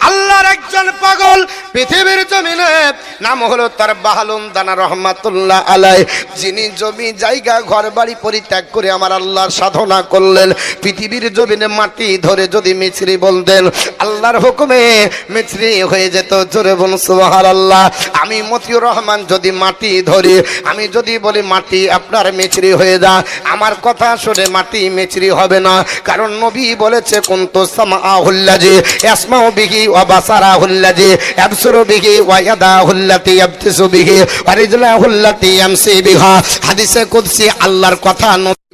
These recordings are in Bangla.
আল্লাহর একজন পাগল পৃথিবীর জমিনে নাম হলো তার বাহালুন দানা রহমাতুল্লাহ আলাই, যিনি জমি জায়গা ঘর বাড়ি পরিত্যাগ করে আমার আল্লাহর সাধনা করলেন। পৃথিবীর জমিনে মাটি ধরে যদি মিছরি বলতেন আল্লাহর হুকুমে মিছরি হয়ে যেত। জোরে বলুন সুবহানাল্লাহ। আমি মতিউর রহমান যদি মাটি ধরি, আমি যদি বলি মাটি আপনার মিছরি হয়ে যা, আমার কথা শুনে মাটি মিছরি হবে না, কারণ নবী বলেছে কুনতু সামাআহুল্লাযী ইয়াসমাউ বিহি ওয়া বাসারাহুল্লাযী ইয়াবসুরু বিহি ওয়া ইয়াদাহুল্লাতী ইয়াবতিসু বিহি ওয়া রিজলাহুল্লাতী ইয়ামসি বিহা। হাদিসে কুদসি আল্লাহর কথা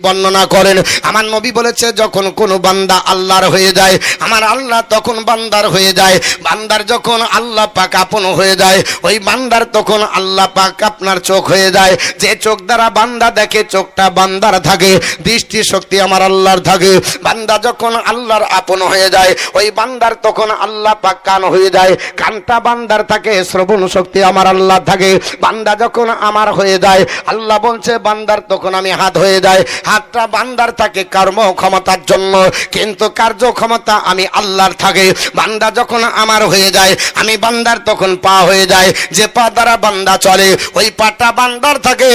বর্ণনা করেন। আমার নবী বলেছে যখন কোন বান্দা আল্লাহর হয়ে যায়, আমার আল্লাহ তখন বান্দার হয়ে যায়। বান্দার যখন আল্লাহ পাক আপন হয়ে যায়, ওই বান্দার তখন আল্লাহ পাক আপনার চোখ হয়ে যায়। যে চোখ দ্বারা বান্দা দেখে চোখটা বান্দার থাকে, দৃষ্টি শক্তি আমার আল্লাহর থাকে। বান্দা যখন আল্লাহর আপন হয়ে যায়, ওই বান্দার তখন আল্লাহ পাক কান হয়ে যায়, কানটা বান্দার থাকে, শ্রবণ শক্তি আমার আল্লাহ থাকে। বান্দা যখন আমার হয়ে যায়, আল্লাহ বলছে বান্দার তখন আমি হাত হয়ে যায়, হাতটা বান্দার থাকে কর্ম ক্ষমতার জন্য, কিন্তু কার্য ক্ষমতা আমি আল্লাহর থাকে। বান্দা যখন আমার হয়ে যায়, আমি বান্দার তখন পা হয়ে যায়, যে পা দ্বারা বান্দা চলে ওই পাটা বান্দার থাকে,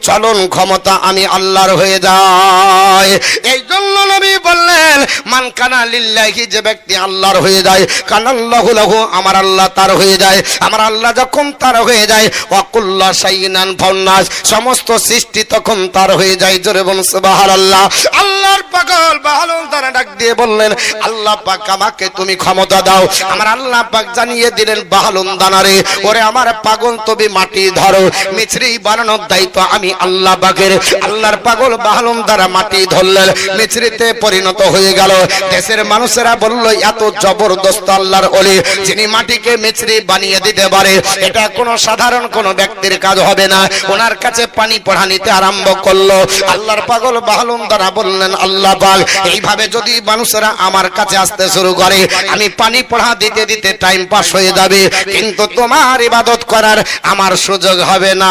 চলন ক্ষমতা আমি আল্লাহর হয়ে যায়। এই জন্য নবী বললেন মান কানা লিল্লাহি, যে ব্যক্তি আল্লাহর হয়ে যায়, কানাল্লাহু লাহু, আমার আল্লাহ তার হয়ে যায়। আমার আল্লাহ যখন তার হয়ে যায়, ওয়া কুল্লু শাইইন ফান্নাস, সমস্ত সৃষ্টি তখন তার হয়ে যায়। জোরে বলুন সুবহানাল্লাহ। আল্লাহর পাগল বাহালুন দানা ডাক দিয়ে বললেন আল্লাহ পাক আমাকে তুমি ক্ষমতা দাও। আমার আল্লাহ পাক জানিয়ে দিলেন বাহালুন দানারে, ওরে আমার পাগল তুমি মাটি ধরো, মিছরি বানানোর দায়িত্ব আমি আল্লাহ পাকের। আল্লাহর পাগল বাহালুন দানা মাটি ধরলেন, মিছরিতে পরিণত হয়ে গেল। দেশের মানুষেরা বলল এত জবরদস্ত আল্লাহর ওলি, যিনি মাটিকে মিছরি বানিয়ে দিতে পারে, এটা কোনো সাধারণ কোনো ব্যক্তির কাজ হবে না। ওনার কাছে পানি পড়া নিতে আরম্ভ করলো। আল্লাহর পাগল বাহালুন দানা বললেন আল্লাহ পাক, এইভাবে যদি মানুষেরা আমার কাছে আসতে শুরু করে, আমি পানি পড়া দিতে দিতে টাইম পাস হয়ে যাবে, কিন্তু তোমার ইবাদত করার আমার সুযোগ হবে না।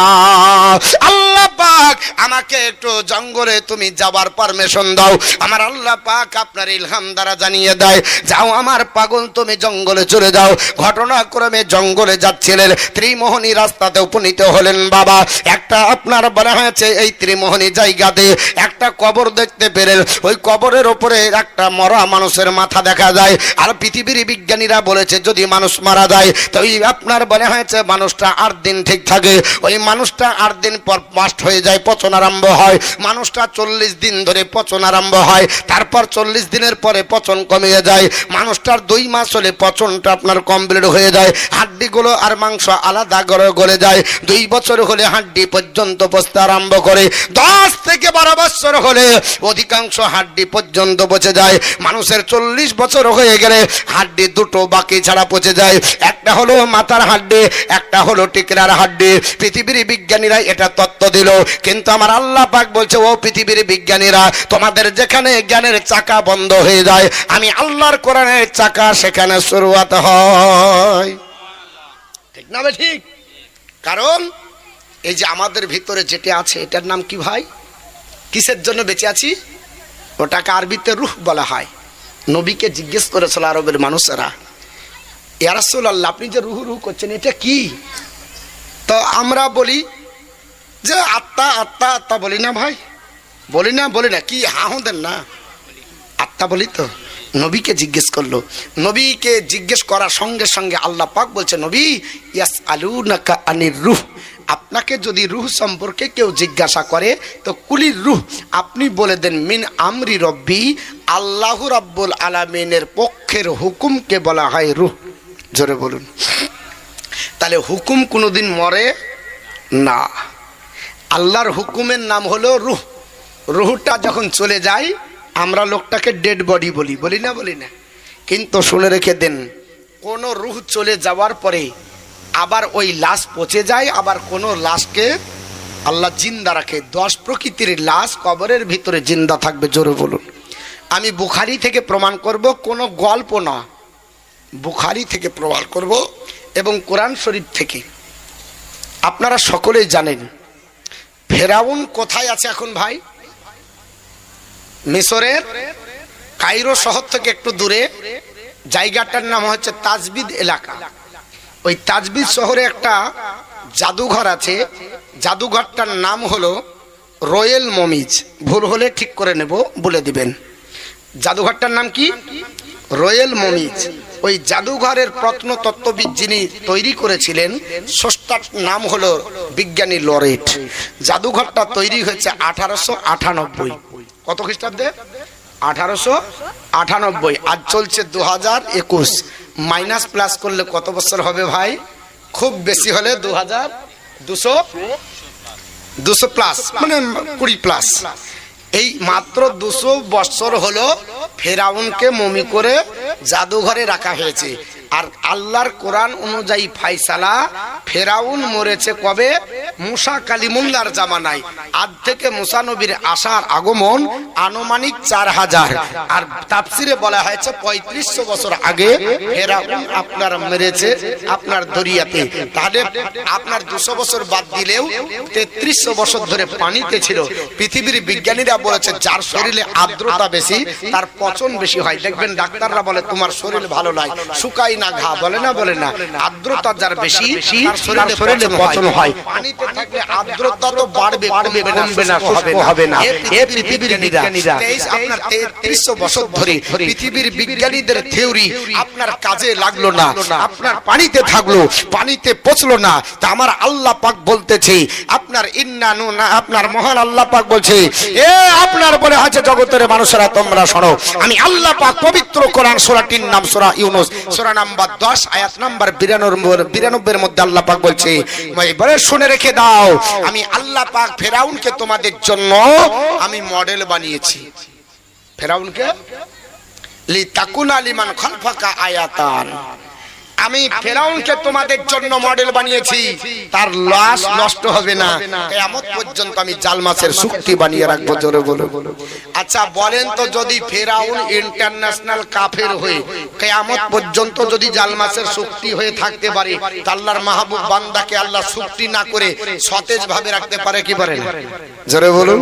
আল্লাহ পাক আমাকে একটু জঙ্গলে তুমি যাবার পারমিশন দাও। আমার আল্লাহ পাক আপনার ইলহাম দ্বারা জানিয়ে দেয়, যাও আমার পাগল তুমি জঙ্গলে চলে যাও। ঘটনাক্রমে জঙ্গলে যাচ্ছিলেন, ত্রিমোহনী রাস্তাতে উপনীত হলেন। বাবা একটা আপনার বলা হয়েছে এই ত্রিমোহনী জায়গাতে একটা কবর দেখতে পেলেন, ওই কবরের উপরে একটা মরা মানুষের মাথা দেখা যায়। আর পৃথিবীর বিজ্ঞানীরা বলেছে যদি মানুষ মারা যায় তো ওই আপনার বলা হয়েছে মানুষটা 8 দিন ঠিক থাকে, ওই মানুষটা 8 দিন পর নষ্ট হয়ে যায়, পচন আরম্ভ হয়। মানুষটা 40 দিন ধরে পচন আরম্ভ হয়, তারপর 40 দিনের পরে পচন কমিয়ে যায়। মানুষটার 2 মাস হলে পচনটা আপনার কমপ্লিট হয়ে যায়, হাড্ডিগুলো আর মাংস আলাদা করে গলে যায়। 2 বছর হলে হাড্ডি পর্যন্ত পচতে আরম্ভ করে, 10 থেকে 12 বছর হলে অধিকাংশ হাড্ডি পর্যন্ত পচে যায়। মানুষের 40 বছর হয়ে গেলে হাড্ডি দুটো বাকি ছাড়া পচে যায়, একটা হলো মাথার হাড্ডি, একটা হলো টিকরার হাড্ডি। পৃথিবীর বিজ্ঞানীরা এটা তত্ত্ব দিল, কিন্তু আমার আল্লাহ পাক বলছে ও পৃথিবীর বিজ্ঞানীরা, তোমাদের যেখানে জ্ঞানের চাকা বন্ধ হয়ে যায়, আমি আল্লাহর কোরআনের চাকা সেখানে শুরুয়াত হয়। ঠিক না ভাই? ঠিক। কারণ এই যে আমাদের ভিতরে যেটা আছে এটার নাম কি ভাই? কিসের জন্য বেঁচে আছি? ওটাকে আরবিতে রূহ বলা হয়। নবীকে জিজ্ঞেস করেছিল আরবের মানুষেরা, ইয়া রাসূলুল্লাহ আপনি যে রূহ রূহ করছেন এটা কি? তো আমরা বলি যে আত্মা আত্মা আত্মা, বলি না ভাই? বলি না কি হাঁ দেন না? আত্মা বলি তো। নবীকে জিজ্ঞেস করলো, নবীকে জিজ্ঞেস করার সঙ্গে সঙ্গে আল্লাহ পাক বলছে নবী ইয়াসআলুনাকা আনির রূহ, আপনাকে যদি রূহ সম্পর্কে কেউ জিজ্ঞাসা করে তো কুলির রূহ, আপনি বলে দেন মিন আমরি রব্বি, আল্লাহ রাব্বুল আলামিনের পক্ষের হুকুমকে বলা হয় রূহ। জোরে বলুন। তাহলে হুকুম কোনোদিন মরে না, আল্লাহর হুকুমের নাম হলো রূহ। রূহটা যখন চলে যায় আমরা লোকটাকে ডেড বডি বলি, বলি না? কিন্তু শুনে রেখে দেন, কোন রূহ চলে যাওয়ার পরে আবার ওই লাশ পচে যায়, আবার কোন লাশকে আল্লাহ জিন্দা রাখে। 10 প্রকৃতির লাশ কবরের ভিতরে জিন্দা থাকবে। জোরে বলুন। আমি বুখারী থেকে প্রমাণ করব, কোনো গল্প না, বুখারী থেকে প্রমাণ করব এবং কোরআন শরীফ থেকে। আপনারা সকলেই জানেন ফেরাউন কোথায় আছে এখন ভাই? মিশরের কায়রো শহর থেকে একটু দূরে জায়গাটার নাম হচ্ছে তাজবিদ এলাকা। ওই তাজবিদ শহরে একটা জাদুঘর আছে, জাদুঘরটার নাম হলো রয়্যাল মমিজ। ভুল হলে ঠিক করে নেব, বলে দিবেন। জাদুঘরটার নাম কি? রয়্যাল মমিজ। ওই জাদুঘরের প্রত্নতত্ত্ববিদ যিনি তৈরি করেছিলেন, স্রষ্টার নাম হলো বিজ্ঞানী লরেট। জাদুঘরটা তৈরি হয়েছে 1898। কত খ্রিস্টাব্দে? 1898। আজ চলছে 2021। মাইনাস প্লাস করলে কত বছর হবে ভাই? খুব বেশি হলে 2200 প্লাস, মানে 20 প্লাস। এই মাত্র 200 বছর হলো ফেরাউনকে মমি করে জাদুঘরে রাখা হয়েছে। আর আল্লাহর কোরআন অনুযায়ী ফায়সালা, ফেরাউন মরেছে কবে? মুসা কালিমুল্লাহর জামানায়। আজ থেকে মুসা নবীর আসার আগমন আনুমানিক 4000। আর তাফসিরে বলা হয়েছে 3500 বছর আগে ফেরাউন আপনার মেরেছে আপনার দরিয়াতে। তাহলে আপনার 200 বছর বাদ দিলেও 3300 বছর ধরে পানিতে ছিল। পৃথিবীর বিজ্ঞানীরা বলেছে যার শরীরে আর্দ্রতা বেশি তার পচন বেশি হয়। দেখবেন ডাক্তাররা বলে তোমার শরীর ভালো নাই, শুকাই না, ঘা, বলে না বলে না। আর্দ্রতা যার বেশি তার শরীরে পচন হয়। পানিতে থাকলে আর্দ্রতা তো বাড়বে, কমবে না, হবে না। এই পৃথিবীর বিজ্ঞানীরা আপনার 3300 বছর ধরে পৃথিবীর বিজ্ঞানীদের থিওরি আপনার কাজে লাগলো না, আপনার পানিতে থাকলো, পানিতে পচলো না। তা আমার আল্লাহ পাক বলতেছে, আপনার ইন্নানু না, আপনার মহান আল্লাহ পাক বলছে, এ আপনার বলে আছে জগতের মানুষেরা তোমরা শোনো, আমি আল্লাহ পাক পবিত্র কোরআন সূরাটির নাম সূরা ইউনূস, সূরা নাম্বার 10 আয়াত নাম্বার 92 মধ্যে আল্লাহ পাক বলছে, এবারে শুনে রেখে দাও, আমি আল্লাহ পাক ফেরাউনকে তোমাদের জন্য আমি মডেল বানিয়েছি। ফেরাউনকে লিতাকুনা লিমান খালফাকা আয়াতান, আমি ফেরাউনকে তোমাদের জন্য মডেল বানিয়েছি, তার লাশ নষ্ট হবে না, কিয়ামত পর্যন্ত আমি জাল মাছের শক্তি বানিয়ে রাখবো। জোরে বলো। আচ্ছা বলেন তো, যদি ফেরাউন ইন্টারন্যাশনাল কাফের হয়ে কিয়ামত পর্যন্ত যদি জাল মাছের শক্তি হয়ে থাকতে পারে, আল্লাহর মাহবুব বান্দাকে আল্লাহ শক্তি না করে সতেজ ভাবে রাখতে পারে কি পারে না? জোরে বলুন।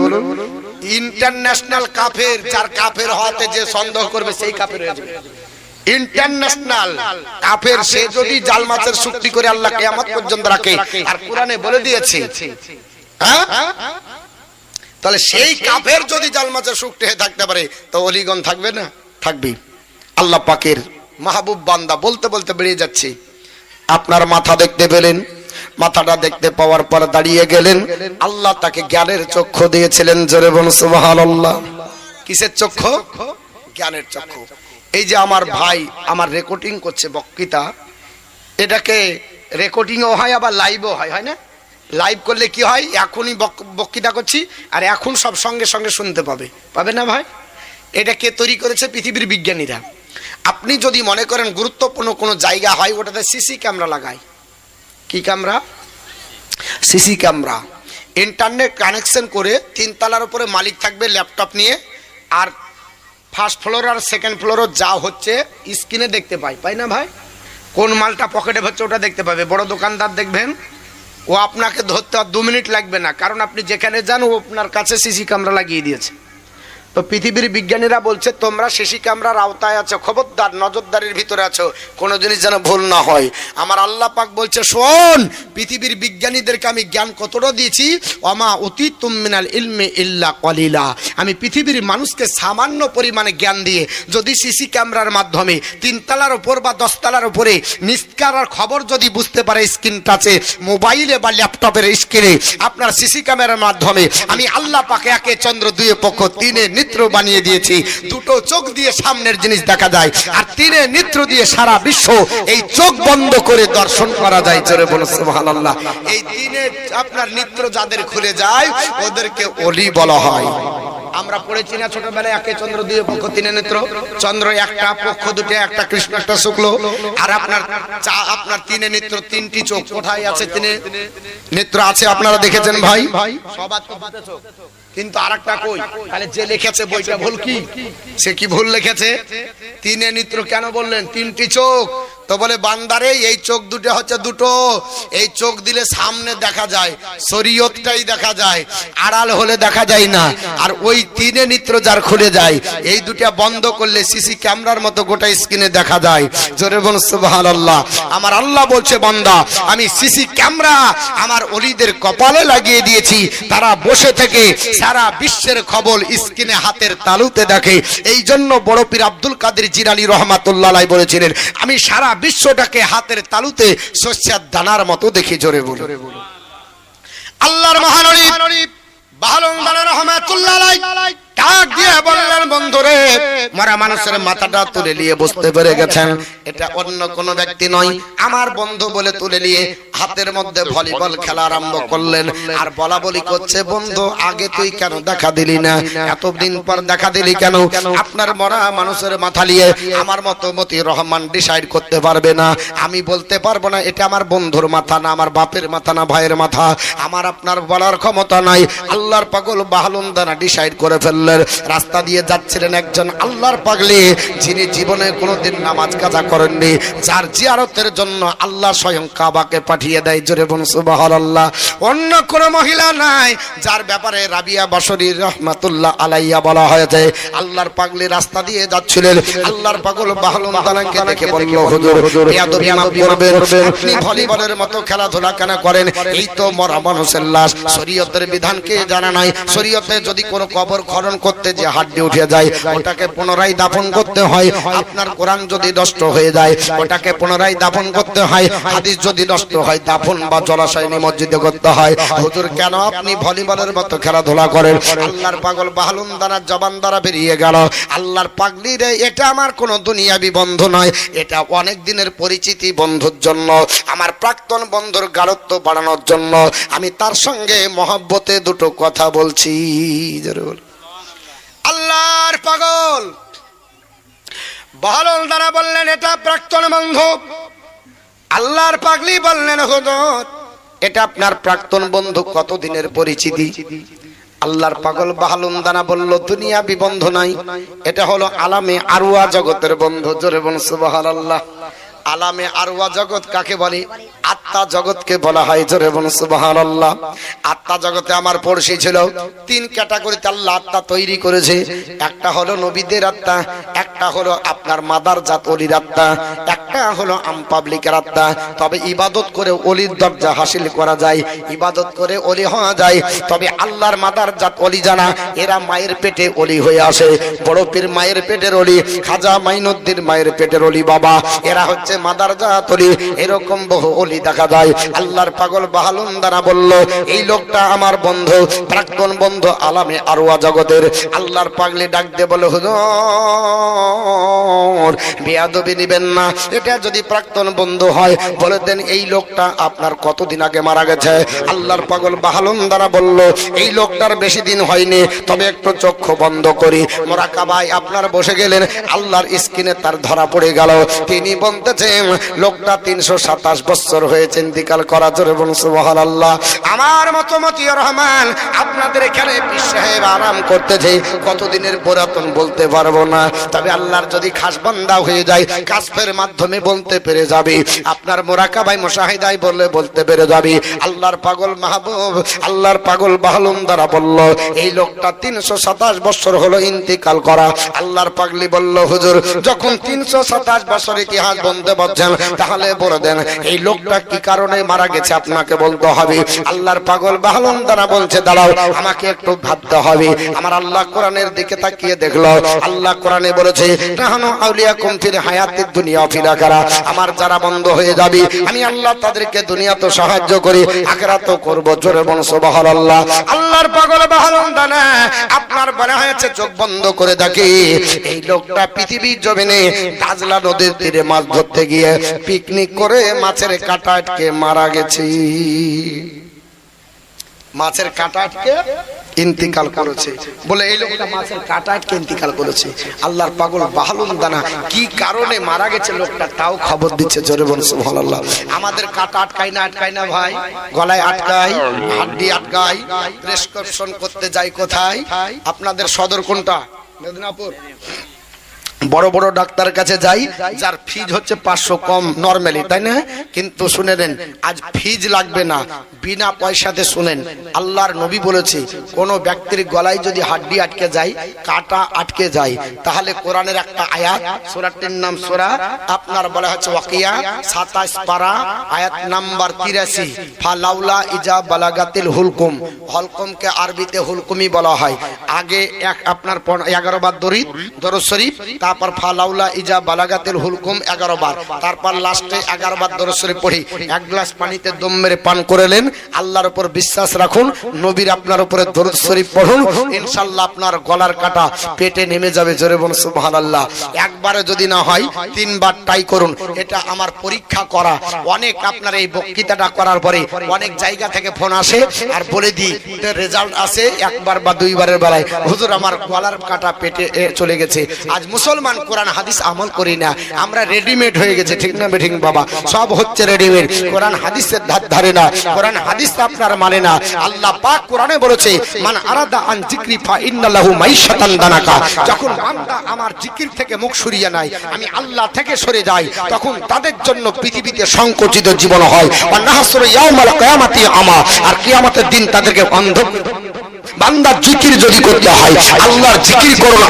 ইন্টারন্যাশনাল কাফের, যার কাফের হওয়াতে যে সন্দেহ করবে সেই কাফের হয়ে যাবে। ইন্টারন্যাশনাল কাফের সে যদি জাল মাছের শক্তি করে আল্লাহ কিয়ামত পর্যন্ত রাখে, আর কোরআনে বলে দিয়েছে, হ্যাঁ, তাহলে সেই কাফের যদি জাল মাছের শক্তি হয়ে থাকতে পারে, তো ওলিগণ থাকবে না? থাকবে। আল্লাহ পাকের মাহবুব বান্দা বলতে বলতে বেরিয়ে যাচ্ছে, আপনার মাথা দেখতে পেলেন, মাথাটা দেখতে পাওয়ার পর দাঁড়িয়ে গেলেন, আল্লাহ তাকে জ্ঞানের চক্ষু দিয়েছিলেন। জোরে বলুন সুবহানাল্লাহ। কিসের চক্ষু? জ্ঞানের চক্ষু। এই যে আমার ভাই আমার রেকর্ডিং করছে বক্তৃতা, এটাকে রেকর্ডিংও হয় আবার লাইভও হয়, হয় না? লাইভ করলে কি হয়, এখনই বক্তৃতা করছি আর এখন সব সঙ্গে সঙ্গে শুনতে পাবে না ভাই? এটা কে তৈরি করেছে? পৃথিবীর বিজ্ঞানীরা। আপনি যদি মনে করেন গুরুত্বপূর্ণ কোনো জায়গা হয়, ওটাতে সিসি ক্যামেরা লাগায়। কি camera? CC camera. Internet connection করে 3 তলার উপরে মালিক থাকবে ল্যাপটপ নিয়ে, আর ফার্স্ট ফ্লোর আর সেকেন্ড ফ্লোরও যা হচ্ছে স্ক্রিনে দেখতে পাই না ভাই? কোন মালটা পকেটে হচ্ছে ওটা দেখতে পাবে। বড় দোকানদার দেখবেন, ও আপনাকে ধরতে আর 2 মিনিট লাগবে না, কারণ আপনি যেখানে যান ও আপনার কাছে সিসি ক্যামেরা লাগিয়ে দিয়েছে। তো পৃথিবীর বিজ্ঞানীরা বলছে তোমরা সিসি ক্যামেরার আওতায় আছো, খবরদার নজরদারির ভিতরে আছো, কোনো জিনিস যেন ভুল না হয়। আমার আল্লাহ পাক বলছে, শোন, পৃথিবীর বিজ্ঞানীদেরকে আমি জ্ঞান কতটা দিয়েছি, ওমা উতিতুম মিনাল ইলমি ইল্লা কলিলা, আমি পৃথিবীর মানুষকে সামান্য পরিমাণে জ্ঞান দিয়ে যদি সিসি ক্যামেরার মাধ্যমে 3 তলার উপর বা 10 তলার উপরে নিষ্কারার খবর যদি বুঝতে পারে স্ক্রিন টাচে, মোবাইলে বা ল্যাপটপের স্ক্রিনে, আপনার সিসি ক্যামেরার মাধ্যমে আমি আল্লাহ পাকে একে চন্দ্র দুয়ে পক্ষ তিনে নেত্র বানিয়ে দিয়েছি। 2টো চোখ দিয়ে সামনের জিনিস দেখা যায়, আর 3 নেত্র দিয়ে সারা বিশ্ব এই চোখ বন্ধ করে দর্শন করা যায়। জোরে বলুন সুবহানাল্লাহ। এই 3 আপনার নেত্র যাদের খুলে যায় ওদেরকে ওলি বলা হয়। আমরা পড়েছি না ছোটবেলায়, একে চন্দ্র দুয়ে পক্ষ 3 নেত্র, চন্দ্র একটা, পক্ষ 2টা, একটা কৃষ্ণ একটা শুক্ল, আর আপনার 3 নেত্র, 3টি চোখ। কোথায় আছে 3 নেত্র? আছে, আপনারা দেখেছেন ভাই? সবার তো 2টা চোখ, কিন্তু আরেকটা কই? তাহলে যে লিখেছে বইটা ভুল, কি সে কি ভুল লিখেছে? 3 নেত্র কেন বললেন? 3টি চোখ, তো বলে বান্দারে এই চোখ দুটো হচ্ছে দুটো, এই চোখ দিলে সামনে দেখা যায়, শরীয়তটাই দেখা যায়, আড়াল হলে দেখা যায় না। আর ওই তিনে নেত্র যার খুলে যায়, এই দুটা বন্ধ করলে সিসি ক্যামেরার মতো গোটা স্ক্রিনে দেখা যায়। জোরে বলুন সুবহানাল্লাহ। আমার আল্লাহ বলছে বান্দা আমি সিসি ক্যামেরা আমার ওলিদের কপালে লাগিয়ে দিয়েছি, তারা বসে থেকে সারা বিশ্বের খবর স্ক্রিনে হাতের তালুতে দেখে। এই জন্য বড় পীর আব্দুল কাদের জিলানী রহমাতুল্লাহ আলাইহি বলেছিলেন আমি সারা বিশ্বটাকে হাতের তালুতে শস্যের দানার মতো দেখি। জোরে বলুন। আল্লাহর মহানবী বাহলুন দানা রহমাতুল্লাহ আলাইহি ডাক দিয়ে বললেন বন্ধুরে মরা মানুষের মাথাটা তুলে নিয়ে বসতে পেরে গেছেন, এটা অন্য কোন ব্যক্তি নয়, আমার বন্ধু বলে তুলে নিয়ে হাতের মধ্যে ভলিবল খেলা আরম্ভ করলেন। আর বলা বলি করছে বন্ধু আগে তুই কেন দেখা দিলি না, এতদিন পর দেখা দিলি কেন? আপনার মরা মানুষের মাথা নিয়ে আমার মতো মতি রহমান ডিসাইড করতে পারবে না, আমি বলতে পারবো না এটা আমার বন্ধুর মাথা না, আমার বাপের মাথা না, ভাইয়ের মাথা, আমার আপনার বলার ক্ষমতা নাই। আল্লাহর পাগল বাহলুন দানা ডিসাইড করে ফেললেন। রাস্তা দিয়ে যাচ্ছিলেন একজন আল্লাহর পাগলি, যিনি জীবনে কোনোদিন নামাজ কাজা করেননি, যার জিয়ারতের জন্য আল্লাহ স্বয়ং কাবাকে পাঠিয়ে দেয়। জোরে বলুন সুবহানাল্লাহ। অন্য কোন মহিলা নাই যার ব্যাপারে রাবিয়া বসরি রহমাতুল্লাহ আলাইহা বলা হয়েছে। আল্লাহর পাগলি রাস্তা দিয়ে যাচ্ছিলেন, আল্লাহর পাগল বাহলুন দানাকে দেখে বলল হুজুর বেয়াদবি মাফ করবেন, আপনি ভলিবলের মতো খেলাধুলা কেন করেন? এই তো মরা মানুষের লাশ, শরীয়তের বিধান কে জানা নাই? শরীয়তে যদি কোনো কবর খনন করতে যে হাড্ডি উঠে যায় ওটাকে পুনরায় দাফন করতে হয়। আপনার কোরআন যদি নষ্ট হয়ে যায় ওটাকে পুনরায় দাফন করতে হয়। হাদিস যদি নষ্ট হয় দাফন বা জলাশয় নিমজ্জিত করতে হয়। হুজুর কেন আপনি ভলিবলের মতো খেলাধুলা করেন? আল্লাহর পাগল বাহলুন দানার জবান দ্বারা বেরিয়ে গেল, আল্লাহর পাগলি রে এটা আমার কোনো দুনিয়াবি বন্ধু নয়, এটা অনেক দিনের পরিচিতি বন্ধুর জন্য, আমার প্রাক্তন বন্ধুর গাঢ়ত্ব বাড়ানোর জন্য আমি তার সঙ্গে মহব্বতে দুটো কথা বলছি। আল্লাহর পাগল বাহলুন দানা বললেন এটা প্রাক্তন বন্ধু। আল্লাহর পাগলি বললেন হুজুর এটা আপনার প্রাক্তন বন্ধু, কতদিনের পরিচিতি? আল্লাহর পাগল বাহলুন দানা বলল দুনিয়াবি বন্ধু নাই, এটা হলো আলামে আরওয়া জগতের বন্ধু। জোরে বলুন সুবহানাল্লাহ। আলামে আরওয়া জগৎ কাকে বলে? আত্মা জগৎকে বলা হয়। জোরে বলুন সুবহানাল্লাহ। আত্মা জগতে আমার পড়শি ছিল, তিন ক্যাটাগরিতে আল্লাহ আত্মা তৈরি করেছে। একটা হলো নবীদের আত্মা, একটা হলো আপনার মাদার জাত ওলির আত্মা, একটা হলো আম পাবলিকের আত্মা। তবে ইবাদত করে ওলির দরজা হাসিল করা যায়, ইবাদত করে ওলি হওয়া যায়। তবে আল্লাহর মাদার জাত ওলি জানা, এরা মায়ের পেটে ওলি হয়ে আসে। বড় পীর মায়ের পেটের ওলি, খাজা মাইনুদ্দিন মায়ের পেটের ওলি বাবা, এরা হচ্ছে মাদার জাত ওলি। এরকম বহু ওলি দেখা যায়। আল্লাহর পাগল বাহলুন দানা বলল এই লোকটা আমার বন্ধু, প্রাক্তন বন্ধু আলামে আরওয়া জগতের। আল্লাহর পাগলি ডাক দিয়ে বলে হুজুর বেয়াদবি নিবেন না, এটা যদি প্রাক্তন বন্ধু হয় বলে দেন এই লোকটা আপনার কতদিন আগে মারা গেছে। আল্লাহর পাগল বাহলুন দানা বলল এই লোকটার বেশি দিন হয়নি, তবে একটু চক্ষু বন্ধ করি মোরাকাবায় আপনার বসে গেলেন, আল্লাহর স্ক্রিনে তার ধরা পড়ে গেল। তিনি বলতেছেন লোকটা 327 বছর হয়েছে ইন্তিকাল করা। জোরে বলুন সুবহানাল্লাহ। আমার মতো মতিউর রহমান আপনাদের এখানে পীর সাহেব আরাম করতেছে, কতদিনের পুরাতন বলতে পারবো না, তবে আল্লাহর যদি খাস বান্দা হয়ে যায় কাসফের মাধ্যমে বলতে পেরে যাবে, আপনার মুরাকাবায় মুশাহিদায় বলতে পেরে যাবে। আল্লাহর পাগল মাহবুব আল্লাহর পাগল বাহলুন দানা বলল এই লোকটা 327 বছর হলো ইন্তিকাল করা। আল্লাহর পাগলি বলল হুজুর যখন 327 বছর ইতিহাস বলতে বলছেন তাহলে বলে দেন এই লোকটা কি কারণে মারা গেছে আপনাকে বলতে হবে। আল্লাহর পাগল বাহলুন দানা বলছে দাঁড়াও আমাকে একটু ভাবতে হবে। আমার আল্লাহ কোরআনের দিকে তাকিয়ে দেখলো, আল্লাহ কোরআনে বলেছে নাহনু আউলিয়াকুম ফিল হায়াতিদ দুনিয়া ফিল আখিরা, আমার যারা বন্ধ হয়ে যাবে আমি আল্লাহ তাদেরকে দুনিয়াতে সাহায্য করি, আখিরাতেও করব। জোরে বলুন সুবহানাল্লাহ। আল্লাহর পাগল বাহলুন দানা আপনার বলা হয়েছে চোখ বন্ধ করে দেখে এই লোকটা পৃথিবীর জমিনে তাজলা নদীর তীরে মাছ ধরতে গিয়ে পিকনিক করে মাছের কাঁটা আটকে মারা গেছে। মাছের কাঁটা আটকে ইন্তিকাল করেছে বলে এই লোকটা মাছের কাঁটা আটকে ইন্তিকাল করেছে। আল্লাহর পাগল বাহলুন দানা কি কারণে মারা গেছে লোকটা তাও খবর দিচ্ছে। জোরে বলুন সুবহানাল্লাহ। আমাদের কাঁটা আটকায় না ভাই, গলায় আটকায়, হাড্ডি আটকায়, প্রেসক্রিপশন করতে যাই কোথায়? আপনাদের সদর কোনটা? মেদিনীপুর। বড় বড় ডাক্তার কাছে যাই, যার ফিজ হচ্ছে 500 কম নরমালি, তাই না? কিন্তু শুনে নেন, আজ ফিজ লাগবে না, বিনা পয়সাতে শুনেন, আল্লাহর নবী বলেছে কোন ব্যক্তির গলায় যদি হাড্ডি আটকে যায়, কাটা আটকে যায়, তাহলে কোরআনের একটা আয়াত, সূরাটির নাম সূরা আপনার বলা হচ্ছে ওয়াকিয়া 27 পারা আয়াত নাম্বার 83, ফালাউলা ইজা বালাগাতিল হুলকুম, হলকুমকে আরবিতে হুলকুমি বলা হয়। আগে এক আপনার 11 বার দরুদ শরীফ, তারপর ফালাউলা ইজা বালাগাতিল হুলকুম 11 বার, তারপর লাস্টে 11 বার দরুদ শরীফ পড়ি, এক গ্লাস পানিতে দম মেরে পান করেলেন। আল্লাহর উপর বিশ্বাস রাখুন, নবীর আপনার উপরে দরুদ শরীফ পড়ুন, ইনশাআল্লাহ আপনার গলার কাটা পেটে নেমে যাবে। জোরে বলুন সুবহানাল্লাহ। একবারে যদি না হয় 3 বার ট্রাই করুন, এটা আমার পরীক্ষা করা। অনেক আপনার এই বক্তৃতাটা করার পরে অনেক জায়গা থেকে ফোন আসে আর বলে দিই রেজাল্ট আসে একবার বা 2 বারের বেলায়, হুজুর আমার গলার কাটা পেটে চলে গেছে। আজ মুসলমান কোরআন হাদিস আমল করি না, আমরা রেডিমেড হয়ে গেছে, ঠিক না বেঠিক বাবা? সব হচ্ছে রেডিমেড, কোরআন হাদিসের ধার ধারে না, কোরআন হাদিস আপনার মানে না। আল্লাহ পাক কোরআনে বলেছে মান আরাদা আন যিকরি ফা ইন্নাল্লাহু মাইশাতান দানাকা, যখন বান্দা আমার জিকির থেকে মুখ সরিয়ে নেয়, আমি আল্লাহ থেকে সরে যাই, তখন তাদের জন্য পৃথিবীতে সংকুচিত জীবন হয়। ওয়া নাহসুরু ইয়াউমাল কিয়ামাতি আমা, আর কিয়ামতের দিন তাদেরকে অন্ধ। বান্দার জিকির যদি করতে হয়, আল্লাহর জিকির করুন।